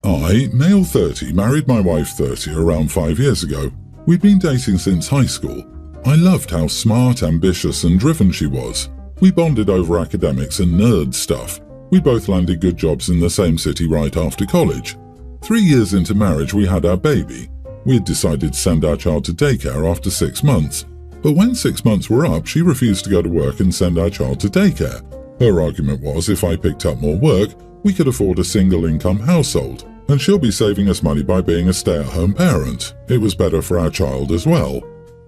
I, male 30, married my wife 30 around 5 years ago. We'd been dating since high school. I loved how smart, ambitious and driven she was. We bonded over academics and nerd stuff. We both landed good jobs in the same city right after college. 3 years into marriage we had our baby. We had decided to send our child to daycare after 6 months. But when 6 months were up, she refused to go to work and send our child to daycare. Her argument was if I picked up more work, we could afford a single-income household, and she'll be saving us money by being a stay-at-home parent. It was better for our child as well.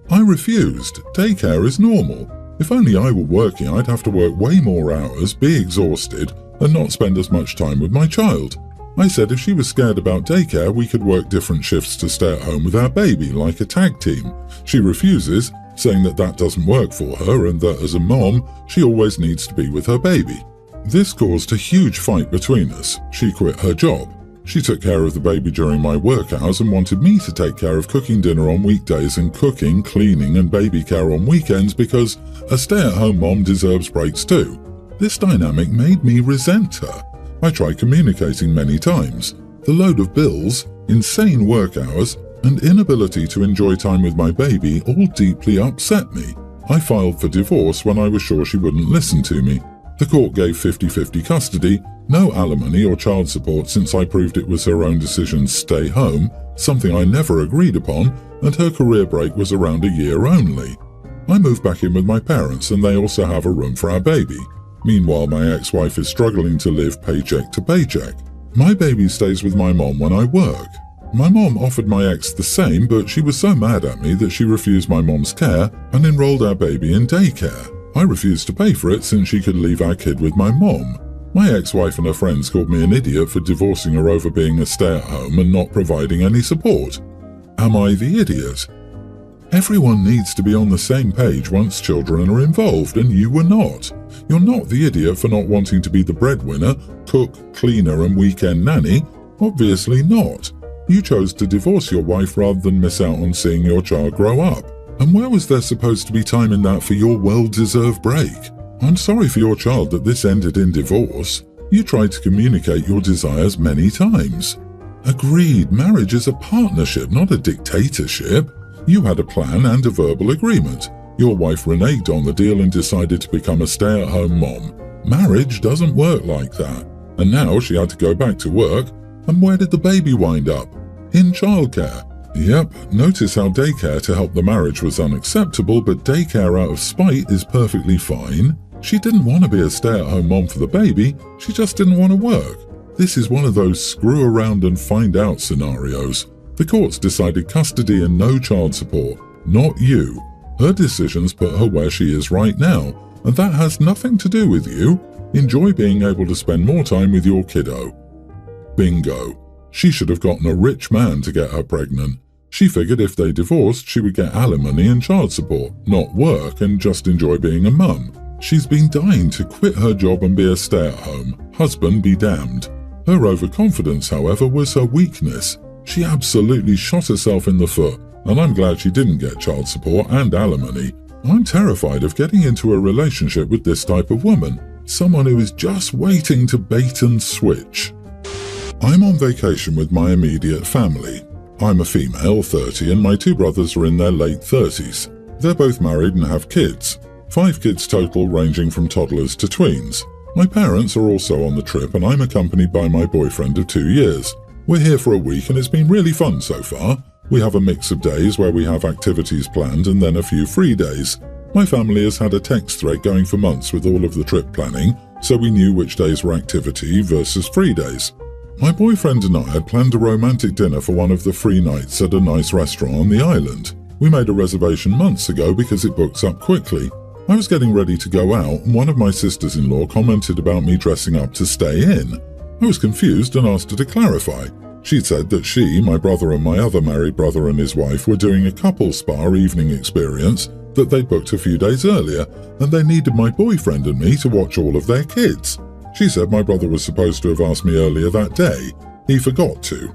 I refused. Daycare is normal. If only I were working, I'd have to work way more hours, be exhausted, and not spend as much time with my child. I said if she was scared about daycare, we could work different shifts to stay at home with our baby, like a tag team. She refuses, saying that doesn't work for her and that as a mom, she always needs to be with her baby. This caused a huge fight between us. She quit her job. She took care of the baby during my work hours and wanted me to take care of cooking dinner on weekdays and cooking, cleaning and baby care on weekends because a stay-at-home mom deserves breaks too. This dynamic made me resent her. I tried communicating many times. The load of bills, insane work hours, and inability to enjoy time with my baby all deeply upset me. I filed for divorce when I was sure she wouldn't listen to me. The court gave 50-50 custody, no alimony or child support since I proved it was her own decision to stay home, something I never agreed upon, and her career break was around a year only. I moved back in with my parents and they also have a room for our baby. Meanwhile, my ex-wife is struggling to live paycheck to paycheck. My baby stays with my mom when I work. My mom offered my ex the same, but she was so mad at me that she refused my mom's care and enrolled our baby in daycare. I refused to pay for it since she could leave our kid with my mom. My ex-wife and her friends called me an idiot for divorcing her over being a stay-at-home and not providing any support. Am I the idiot? Everyone needs to be on the same page once children are involved, and you were not. You're not the idiot for not wanting to be the breadwinner, cook, cleaner and weekend nanny. Obviously not. You chose to divorce your wife rather than miss out on seeing your child grow up. And where was there supposed to be time in that for your well-deserved break? I'm sorry for your child that this ended in divorce. You tried to communicate your desires many times. Agreed, marriage is a partnership, not a dictatorship. You had a plan and a verbal agreement. Your wife reneged on the deal and decided to become a stay-at-home mom. Marriage doesn't work like that. And now she had to go back to work. And where did the baby wind up? In childcare. Yep, notice how daycare to help the marriage was unacceptable, but daycare out of spite is perfectly fine. She didn't want to be a stay-at-home mom for the baby, she just didn't want to work. This is one of those screw around and find out scenarios. The courts decided custody and no child support, not you. Her decisions put her where she is right now, and that has nothing to do with you. Enjoy being able to spend more time with your kiddo. Bingo. She should have gotten a rich man to get her pregnant. She figured if they divorced, she would get alimony and child support, not work and just enjoy being a mum. She's been dying to quit her job and be a stay-at-home. Husband be damned. Her overconfidence, however, was her weakness. She absolutely shot herself in the foot, and I'm glad she didn't get child support and alimony. I'm terrified of getting into a relationship with this type of woman, someone who is just waiting to bait and switch. I'm on vacation with my immediate family. I'm a female, 30, and my two brothers are in their late 30s. They're both married and have kids. 5 kids total, ranging from toddlers to tweens. My parents are also on the trip and I'm accompanied by my boyfriend of 2 years. We're here for a week and it's been really fun so far. We have a mix of days where we have activities planned and then a few free days. My family has had a text thread going for months with all of the trip planning, so we knew which days were activity versus free days. My boyfriend and I had planned a romantic dinner for one of the free nights at a nice restaurant on the island. We made a reservation months ago because it books up quickly. I was getting ready to go out and one of my sisters-in-law commented about me dressing up to stay in. I was confused and asked her to clarify. She'd said that she, my brother and my other married brother and his wife were doing a couple spa evening experience that they'd booked a few days earlier and they needed my boyfriend and me to watch all of their kids. She said my brother was supposed to have asked me earlier that day. He forgot to.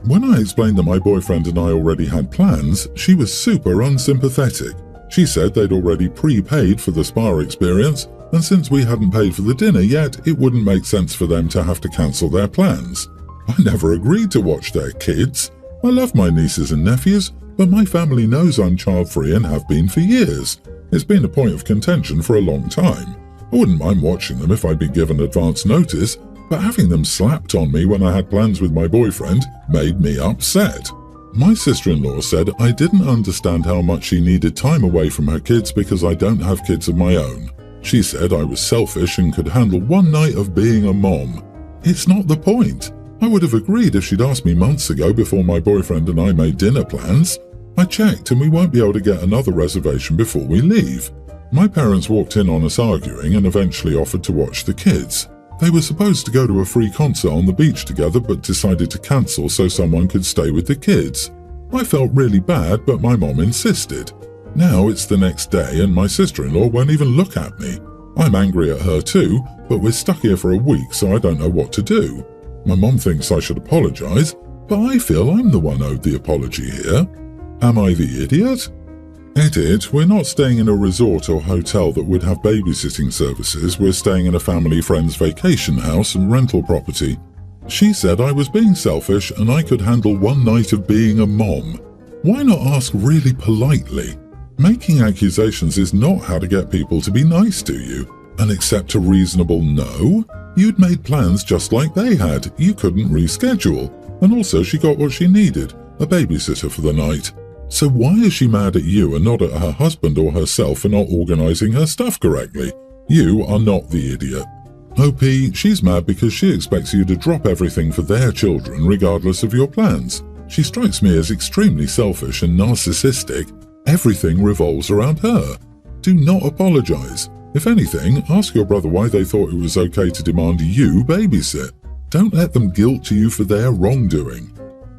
When I explained that my boyfriend and I already had plans, she was super unsympathetic. She said they'd already prepaid for the spa experience, and since we hadn't paid for the dinner yet, it wouldn't make sense for them to have to cancel their plans. I never agreed to watch their kids. I love my nieces and nephews, but my family knows I'm child-free and have been for years. It's been a point of contention for a long time. I wouldn't mind watching them if I'd been given advance notice, but having them slapped on me when I had plans with my boyfriend made me upset. My sister-in-law said I didn't understand how much she needed time away from her kids because I don't have kids of my own. She said I was selfish and could handle one night of being a mom. It's not the point. I would have agreed if she'd asked me months ago before my boyfriend and I made dinner plans. I checked and we won't be able to get another reservation before we leave. My parents walked in on us arguing and eventually offered to watch the kids. They were supposed to go to a free concert on the beach together but decided to cancel so someone could stay with the kids. I felt really bad, but my mom insisted. Now it's the next day and my sister-in-law won't even look at me. I'm angry at her too, but we're stuck here for a week so I don't know what to do. My mom thinks I should apologize, but I feel I'm the one owed the apology here. Am I the idiot? Edit, we're not staying in a resort or hotel that would have babysitting services. We're staying in a family friend's vacation house and rental property. She said I was being selfish and I could handle one night of being a mom. Why not ask really politely? Making accusations is not how to get people to be nice to you and accept a reasonable no. You'd made plans just like they had. You couldn't reschedule. And also she got what she needed, a babysitter for the night. So why is she mad at you and not at her husband or herself for not organizing her stuff correctly? You are not the idiot. OP, she's mad because she expects you to drop everything for their children regardless of your plans. She strikes me as extremely selfish and narcissistic. Everything revolves around her. Do not apologize. If anything, ask your brother why they thought it was okay to demand you babysit. Don't let them guilt you for their wrongdoing.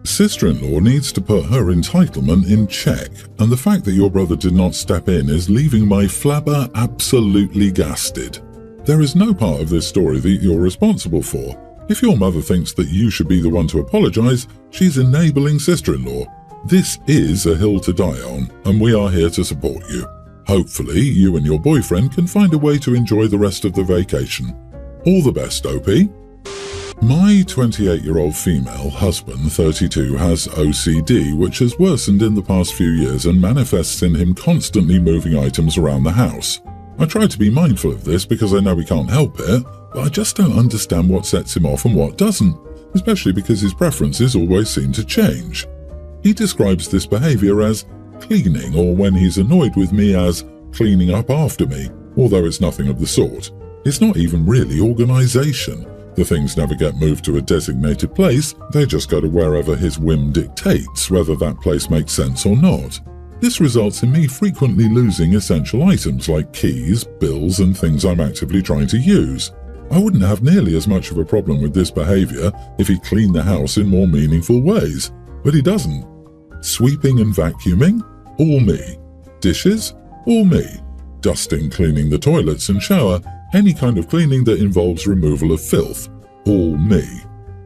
Sister-in-law needs to put her entitlement in check, and the fact that your brother did not step in is leaving my flabber absolutely gasted. There is no part of this story that you're responsible for. If your mother thinks that you should be the one to apologize, she's enabling sister-in-law. This is a hill to die on, and we are here to support you. Hopefully, you and your boyfriend can find a way to enjoy the rest of the vacation. All the best, OP. My 28-year-old female husband, 32, has OCD, which has worsened in the past few years and manifests in him constantly moving items around the house. I try to be mindful of this because I know we can't help it, but I just don't understand what sets him off and what doesn't, especially because his preferences always seem to change. He describes this behavior as cleaning, or when he's annoyed with me as cleaning up after me, although it's nothing of the sort. It's not even really organization. The things never get moved to a designated place, they just go to wherever his whim dictates, whether that place makes sense or not. This results in me frequently losing essential items like keys, bills, and things I'm actively trying to use. I wouldn't have nearly as much of a problem with this behavior if he cleaned the house in more meaningful ways, but he doesn't. Sweeping and vacuuming? All me. Dishes? All me. Dusting, cleaning the toilets and shower, any kind of cleaning that involves removal of filth. All me.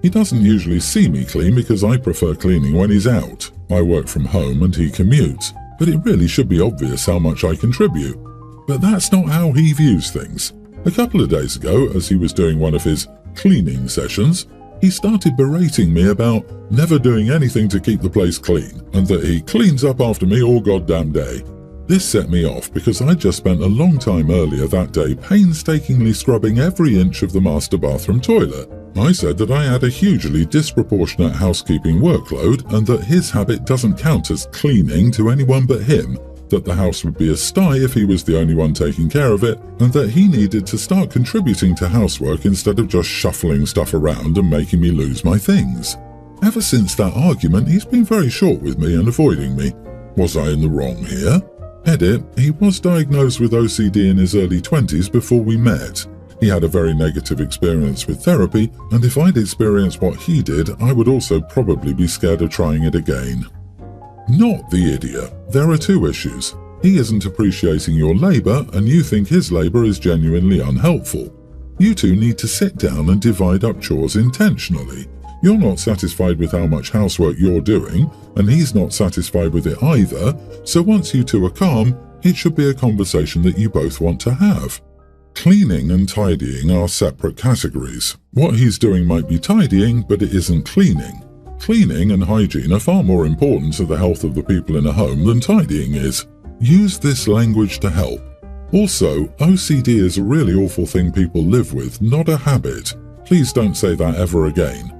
He doesn't usually see me clean because I prefer cleaning when he's out. I work from home and he commutes, but it really should be obvious how much I contribute. But that's not how he views things. A couple of days ago, as he was doing one of his cleaning sessions, he started berating me about never doing anything to keep the place clean, and that he cleans up after me all goddamn day. This set me off because I just spent a long time earlier that day painstakingly scrubbing every inch of the master bathroom toilet. I said that I had a hugely disproportionate housekeeping workload and that his habit doesn't count as cleaning to anyone but him, that the house would be a sty if he was the only one taking care of it, and that he needed to start contributing to housework instead of just shuffling stuff around and making me lose my things. Ever since that argument, he's been very short with me and avoiding me. Was I in the wrong here? Edit, he was diagnosed with OCD in his early 20s before we met. He had a very negative experience with therapy, and if I'd experienced what he did, I would also probably be scared of trying it again. Not the idiot. There are two issues. He isn't appreciating your labor, and you think his labor is genuinely unhelpful. You two need to sit down and divide up chores intentionally. You're not satisfied with how much housework you're doing, and he's not satisfied with it either, so once you two are calm, it should be a conversation that you both want to have. Cleaning and tidying are separate categories. What he's doing might be tidying, but it isn't cleaning. Cleaning and hygiene are far more important to the health of the people in a home than tidying is. Use this language to help. Also, OCD is a really awful thing people live with, not a habit. Please don't say that ever again.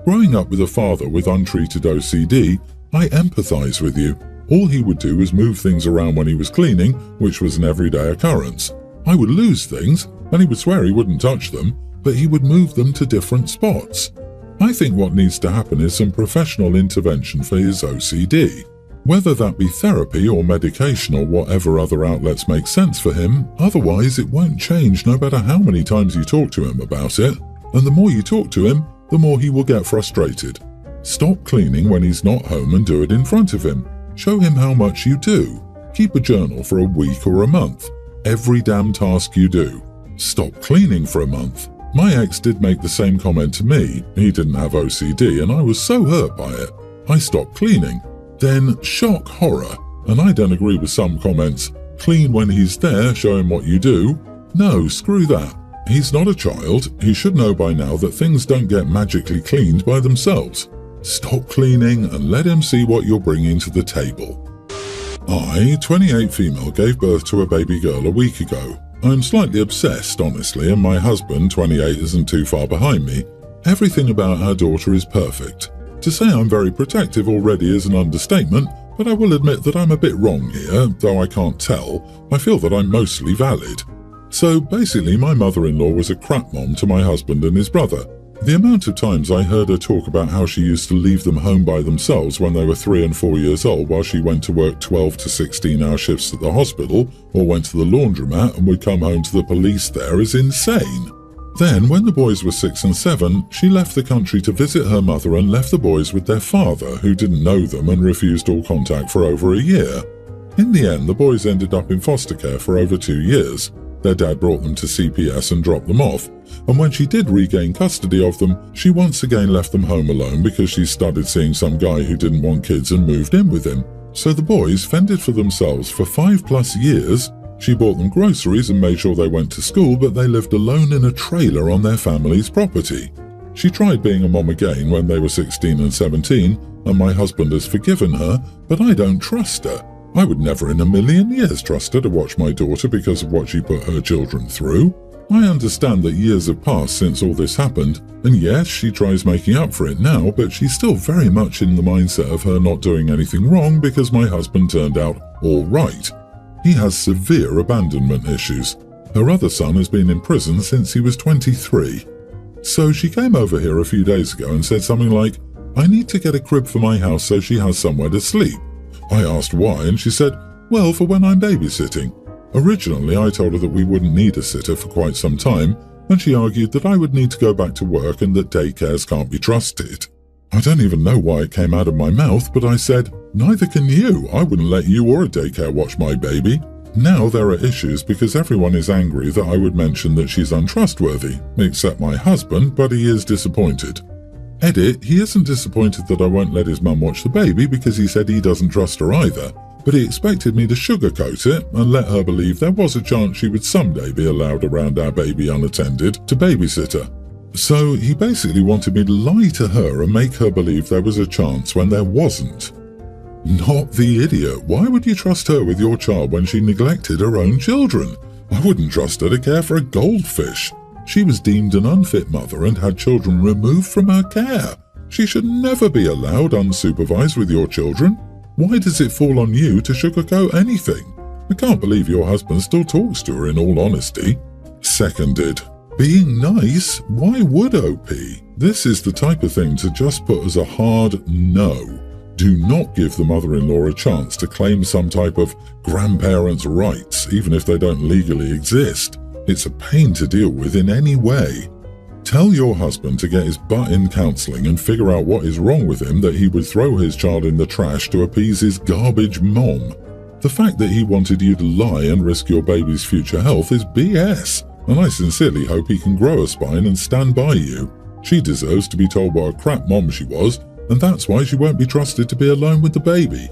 Growing up with a father with untreated OCD, I empathize with you. All he would do was move things around when he was cleaning, which was an everyday occurrence. I would lose things, and he would swear he wouldn't touch them, but he would move them to different spots. I think what needs to happen is some professional intervention for his OCD. Whether that be therapy or medication or whatever other outlets make sense for him, otherwise it won't change no matter how many times you talk to him about it, and the more you talk to him, the more he will get frustrated. Stop cleaning when he's not home and do it in front of him. Show him how much you do. Keep a journal for a week or a month. Every damn task you do. Stop cleaning for a month. My ex did make the same comment to me. He didn't have OCD and I was so hurt by it. I stopped cleaning. Then, shock horror, and I don't agree with some comments. Clean when he's there, show him what you do. No, screw that. He's not a child. He should know by now that things don't get magically cleaned by themselves. Stop cleaning and let him see what you're bringing to the table. I, 28 female, gave birth to a baby girl a week ago. I'm slightly obsessed, honestly, and my husband, 28, isn't too far behind me. Everything about our daughter is perfect. To say I'm very protective already is an understatement, but I will admit that I'm a bit wrong here, though I can't tell. I feel that I'm mostly valid. So basically, my mother-in-law was a crap mom to my husband and his brother. The amount of times I heard her talk about how she used to leave them home by themselves when they were 3 and 4 years old while she went to work 12 to 16-hour shifts at the hospital or went to the laundromat and would come home to the police there is insane. Then, when the boys were 6 and 7, she left the country to visit her mother and left the boys with their father, who didn't know them and refused all contact for over a year. In the end, the boys ended up in foster care for over 2 years. Their dad brought them to CPS and dropped them off, and when she did regain custody of them, she once again left them home alone because she started seeing some guy who didn't want kids and moved in with him. So the boys fended for themselves for 5+ years. She bought them groceries and made sure they went to school, but they lived alone in a trailer on their family's property. She tried being a mom again when they were 16 and 17, and my husband has forgiven her, but I don't trust her. I would never in a million years trust her to watch my daughter because of what she put her children through. I understand that years have passed since all this happened, and yes, she tries making up for it now, but she's still very much in the mindset of her not doing anything wrong because my husband turned out all right. He has severe abandonment issues. Her other son has been in prison since he was 23. So she came over here a few days ago and said something like, "I need to get a crib for my house so she has somewhere to sleep." I asked why, and she said, "Well, for when I'm babysitting." Originally, I told her that we wouldn't need a sitter for quite some time, and she argued that I would need to go back to work and that daycares can't be trusted. I don't even know why it came out of my mouth, but I said, "Neither can you. I wouldn't let you or a daycare watch my baby." Now there are issues because everyone is angry that I would mention that she's untrustworthy, except my husband, but he is disappointed. Edit, he isn't disappointed that I won't let his mum watch the baby because he said he doesn't trust her either, but he expected me to sugarcoat it and let her believe there was a chance she would someday be allowed around our baby unattended to babysit her. So he basically wanted me to lie to her and make her believe there was a chance when there wasn't. Not the idiot. Why would you trust her with your child when she neglected her own children? I wouldn't trust her to care for a goldfish. She was deemed an unfit mother and had children removed from her care. She should never be allowed unsupervised with your children. Why does it fall on you to sugarcoat anything? I can't believe your husband still talks to her in all honesty. Seconded. Being nice? Why would OP? This is the type of thing to just put as a hard no. Do not give the mother-in-law a chance to claim some type of grandparents' rights, even if they don't legally exist. It's a pain to deal with in any way. Tell your husband to get his butt in counselling and figure out what is wrong with him that he would throw his child in the trash to appease his garbage mom. The fact that he wanted you to lie and risk your baby's future health is BS, and I sincerely hope he can grow a spine and stand by you. She deserves to be told what a crap mom she was, and that's why she won't be trusted to be alone with the baby.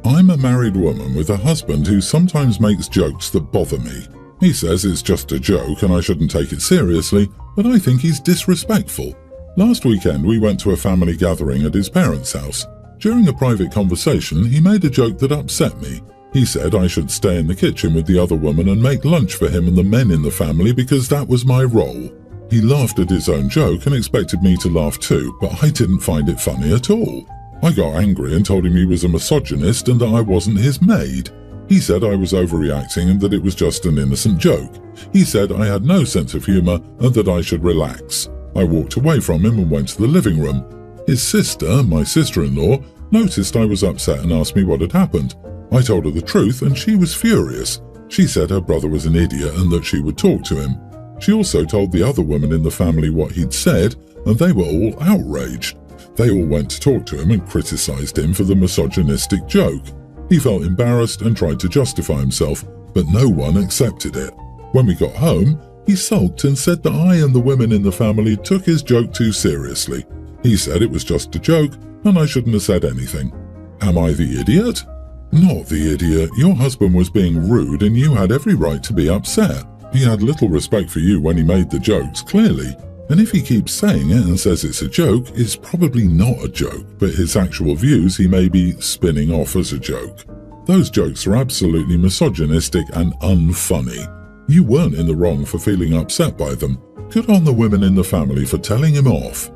I'm a married woman with a husband who sometimes makes jokes that bother me. He says it's just a joke and I shouldn't take it seriously, but I think he's disrespectful. Last weekend we went to a family gathering at his parents' house. During a private conversation, he made a joke that upset me. He said I should stay in the kitchen with the other woman and make lunch for him and the men in the family because that was my role. He laughed at his own joke and expected me to laugh too, but I didn't find it funny at all. I got angry and told him he was a misogynist and that I wasn't his maid. He said I was overreacting and that it was just an innocent joke. He said I had no sense of humour and that I should relax. I walked away from him and went to the living room. His sister, my sister-in-law, noticed I was upset and asked me what had happened. I told her the truth and she was furious. She said her brother was an idiot and that she would talk to him. She also told the other women in the family what he'd said and they were all outraged. They all went to talk to him and criticised him for the misogynistic joke. He felt embarrassed and tried to justify himself, but no one accepted it. When we got home, he sulked and said that I and the women in the family took his joke too seriously. He said it was just a joke and I shouldn't have said anything. Am I the idiot? Not the idiot. Your husband was being rude and you had every right to be upset. He had little respect for you when he made the jokes, clearly. And if he keeps saying it and says it's a joke, it's probably not a joke, but his actual views he may be spinning off as a joke. Those jokes are absolutely misogynistic and unfunny. You weren't in the wrong for feeling upset by them. Good on the women in the family for telling him off.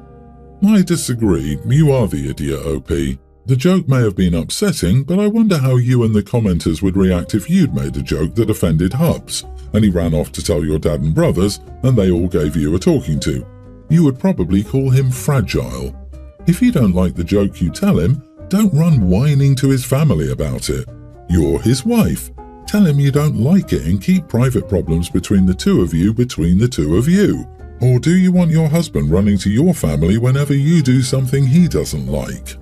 I disagree. You are the idiot, OP. The joke may have been upsetting, but I wonder how you and the commenters would react if you'd made a joke that offended Hubs, and he ran off to tell your dad and brothers, and they all gave you a talking to. You would probably call him fragile. If you don't like the joke you tell him, don't run whining to his family about it. You're his wife. Tell him you don't like it and keep private problems between the two of you. Or do you want your husband running to your family whenever you do something he doesn't like?